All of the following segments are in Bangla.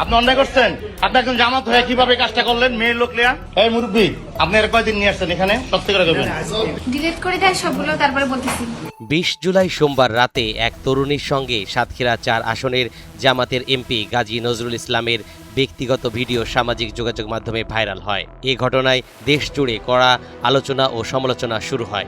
আপনি অন্যায় করছেন। আপনি একজন জামাত হয়ে কিভাবে কাজটা করলেন? মেয়ের লোক লিয়া। এই মুরব্বী, আপনি এর কয়দিন নিয়ে আসছেন এখানে? সত্যি করে বলবেন। ডিলিট করে দেয় সবগুলো, তারপরে বলতেছি। 20 জুলাই সোমবার রাতে এক তরুণীর সঙ্গে সাতক্ষীরা 4 আসনের জামাতের এমপি গাজী নজরুল ইসলামের ব্যক্তিগত ভিডিও সামাজিক যোগাযোগ মাধ্যমে ভাইরাল হয়। এ ঘটনায় দেশ জুড়ে কড়া আলোচনা ও সমালোচনা শুরু হয়।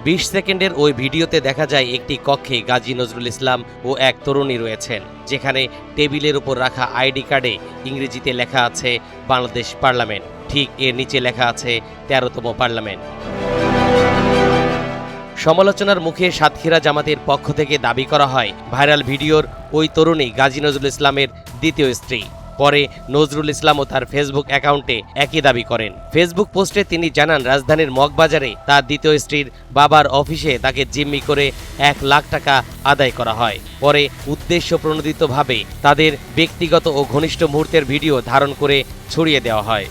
20 সেকেন্ডের ওই ভিডিওতে দেখা যায় একটি কক্ষে গাজী নজরুল ইসলাম ও এক তরুণী রয়েছেন, যেখানে টেবিলের উপর রাখা আইডি কার্ডে ইংরেজিতে লেখা আছে বাংলাদেশ পার্লামেন্ট। ঠিক এর নিচে লেখা আছে 13তম পার্লামেন্ট। সমালোচনার মুখে সাতক্ষীরা জামাতের পক্ষ থেকে দাবি করা হয় ভাইরাল ভিডিওর ওই তরুণী গাজী নজরুল ইসলামের দ্বিতীয় স্ত্রী। পরে নজরুল ইসলামও তার ফেসবুক অ্যাকাউন্টে একই দাবি করেন। ফেসবুক পোস্টে তিনি জানান রাজধানীর মগবাজারে তার দ্বিতীয় স্ত্রীর বাবার অফিসে তাকে জিম্মি করে 1 লাখ টাকা আদায় করা হয়। পরে উদ্দেশ্য প্রণোদিতভাবে তাদের ব্যক্তিগত ও ঘনিষ্ঠ মুহূর্তের ভিডিও ধারণ করে ছড়িয়ে দেওয়া হয়।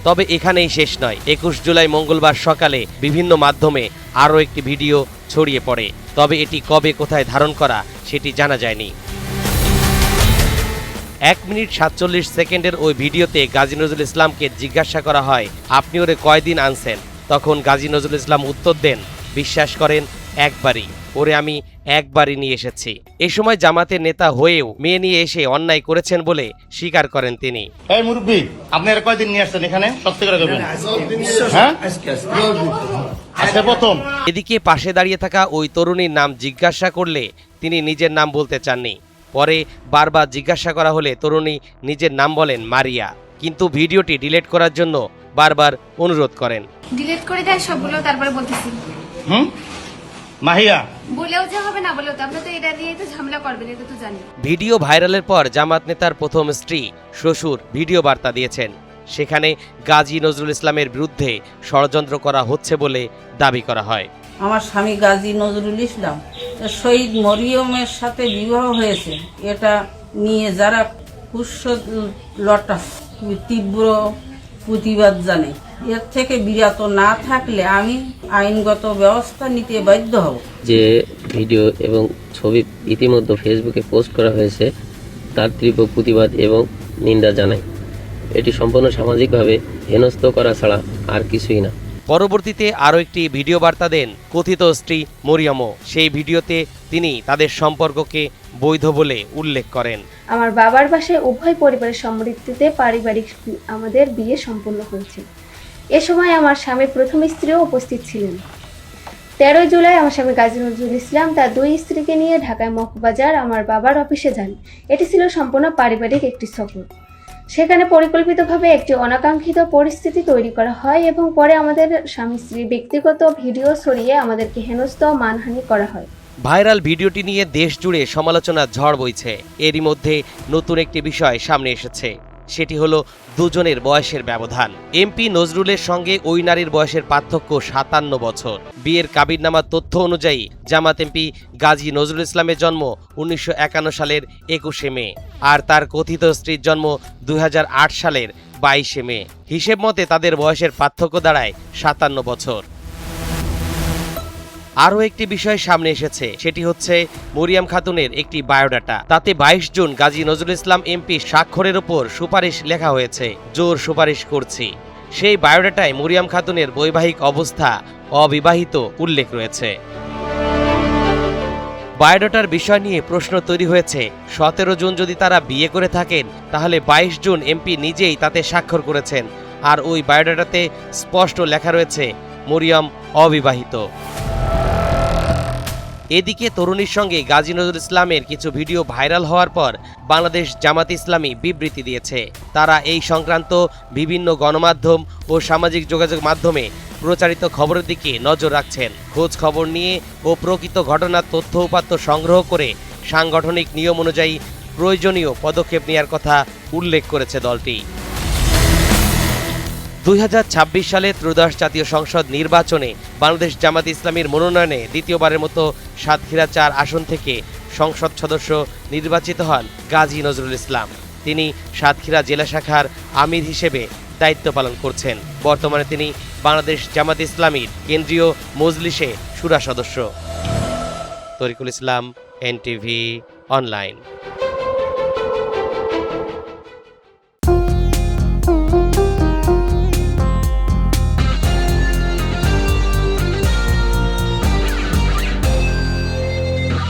তবে এখানেই শেষ নয়। 21 জুলাই মঙ্গলবার সকালে বিভিন্ন মাধ্যমে আরও একটি ভিডিও ছড়িয়ে পড়ে। তবে এটি কবে কোথায় ধারণ করা সেটি জানা যায়নি। 1 মিনিট 47 সেকেন্ডের ওই ভিডিওতে গাজী নজরুল ইসলামকে জিজ্ঞাসা করা হয়, আপনি ওরে কয়দিন আনছেন? তখন গাজী নজরুল ইসলাম উত্তর দেন, বিশ্বাস করেন একবারই, ওরে আমি একবারই নিয়ে এসেছি। এ সময় জামাতের নেতা হয়েও মেয়ে নিয়ে এসে অন্যায় করেছেন বলে স্বীকার করেন তিনি। এই মুরব্বী, আপনি এর কয়দিন নিয়ে আসছেন এখানে? সত্যি করে বলবেন। হ্যাঁ, আজকে প্রথম। এদিকে পাশে দাঁড়িয়ে থাকা ওই তরুণীর নাম জিজ্ঞাসা করলে তিনি নিজের নাম বলতে চাননি। পরে বারবার জিজ্ঞাসা করা হলে তরুণী নিজের নাম বলেন মারিয়া, কিন্তু ভিডিওটি ডিলিট করার জন্য বারবার অনুরোধ করেন। ডিলিট করে দেয় সবগুলো, তারপরে বলতেছি। মাহিয়া বলেও যে হবে, না বলেও তো আপনি তো এটা নিয়ে তো ঝামেলা করবেন, এটা তো জানি। ভিডিও ভাইরালের পর জামাত নেতার প্রথম স্ত্রী শ্বশুর ভিডিও বার্তা দিয়েছেন। সেখানে গাজী নজরুল ইসলামের বিরুদ্ধে ষড়যন্ত্র করা হচ্ছে বলে দাবি করা হয়। আমার স্বামী গাজী নজরুল ইসলাম শহীদ মরিয়মের সাথে বিবাহ হয়েছে, এটা নিয়ে যারা কুৎসলতা তীব্র প্রতিবাদ জানে। এর থেকে বিরত না থাকলে আমি আইনগত ব্যবস্থা নিতে বাধ্য হব। যে ভিডিও এবং ছবি ইতিমধ্যে ফেসবুকে পোস্ট করা হয়েছে তার তীব্র প্রতিবাদ এবং নিন্দা জানাই। এটি সম্পূর্ণ সামাজিকভাবে হেনস্থ করা ছাড়া আর কিছুই না। পরবর্তীতে আরও একটি ভিডিও বার্তা দেন কথিত স্ত্রী মরিয়মও। সেই ভিডিওতে তিনি তাদের সম্পর্ককে বৈধ বলে উল্লেখ করেন। আমার বাবার বাসায় উভয় পরিবারের সম্মতিতে পারিবারিক আমাদের বিয়ে সম্পন্ন হয়েছে। এ সময় আমার স্বামীর প্রথম স্ত্রীও উপস্থিত ছিলেন। 13 জুলাই আমার স্বামী গাজী নজরুল ইসলাম তার 2 স্ত্রীকে নিয়ে ঢাকায় মগবাজার আমার বাবার অফিসে যান। এটি ছিল সম্পূর্ণ পারিবারিক একটি সফর। সেখানে পরিকল্পিতভাবে একটি অনাকাঙ্ক্ষিত পরিস্থিতি তৈরি করা হয় এবং পরে আমাদের স্বামী স্ত্রীর ব্যক্তিগত ভিডিও ছড়িয়ে আমাদেরকে হেনস্থ ও মানহানি করা হয়। ভাইরাল ভিডিওটি নিয়ে দেশ জুড়ে সমালোচনার ঝড় বইছে। এরই মধ্যে নতুন একটি বিষয় সামনে এসেছে, সেটি হলো দুজনের বয়সের ব্যবধান। এমপি নজরুলের সঙ্গে ওই নারীর বয়সের পার্থক্য 57 বছর। বিয়ের কাবিননামার তথ্য অনুযায়ী জামাত এমপি গাজী নজরুল ইসলামের জন্ম 1951 সালের 21শে মে, আর তার কথিত স্ত্রীর জন্ম 2008 সালের 22শে মে। হিসেব মতে তাদের বয়সের পার্থক্য দাঁড়ায় 57 বছর। আরও একটি বিষয় সামনে এসেছে, সেটি হচ্ছে মরিয়ম খাতুনের একটি বায়োডাটা। তাতে 22 জুন গাজী নজরুল ইসলাম এমপি স্বাক্ষরের ওপর সুপারিশ লেখা হয়েছে, জোর সুপারিশ করছি। সেই বায়োডাটায় মরিয়ম খাতুনের বৈবাহিক অবস্থা অবিবাহিত উল্লেখ রয়েছে। বায়োডাটার বিষয় নিয়ে প্রশ্ন তৈরি হয়েছে, 17 জুন যদি তারা বিয়ে করে থাকেন তাহলে 22 জুন এমপি নিজেই তাতে স্বাক্ষর করেছেন, আর ওই বায়োডাটাতে স্পষ্ট লেখা রয়েছে মরিয়ম অবিবাহিত। এদিকে তরুণীর সঙ্গে গাজী নজরুল ইসলামের কিছু ভিডিও ভাইরাল হওয়ার পর বাংলাদেশ জামাত ইসলামী বিবৃতি দিয়েছে। তারা এই সংক্রান্ত বিভিন্ন গণমাধ্যম ও সামাজিক যোগাযোগ মাধ্যমে প্রচারিত খবরের দিকে নজর রাখছেন। খোঁজ খবর নিয়ে ও প্রকৃত ঘটনার তথ্য উপাত্ত সংগ্রহ করে সাংগঠনিক নিয়ম অনুযায়ী প্রয়োজনীয় পদক্ষেপ নেওয়ার কথা উল্লেখ করেছে দলটি। 2026 সালে ত্রয়োদশ জাতীয় সংসদ নির্বাচনে বাংলাদেশ জামাত ইসলামীর মনোনয়নে দ্বিতীয়বারের মতো সাতক্ষীরা 4 আসন থেকে সংসদ সদস্য নির্বাচিত হন গাজী নজরুল ইসলাম। তিনি সাতক্ষীরা জেলা শাখার আমির হিসেবে দায়িত্ব পালন করছেন। বর্তমানে তিনি বাংলাদেশ জামাত ইসলামীর কেন্দ্রীয় মজলিসে শুরা সদস্য। তরিকুল ইসলাম, NTV। অনলাইন।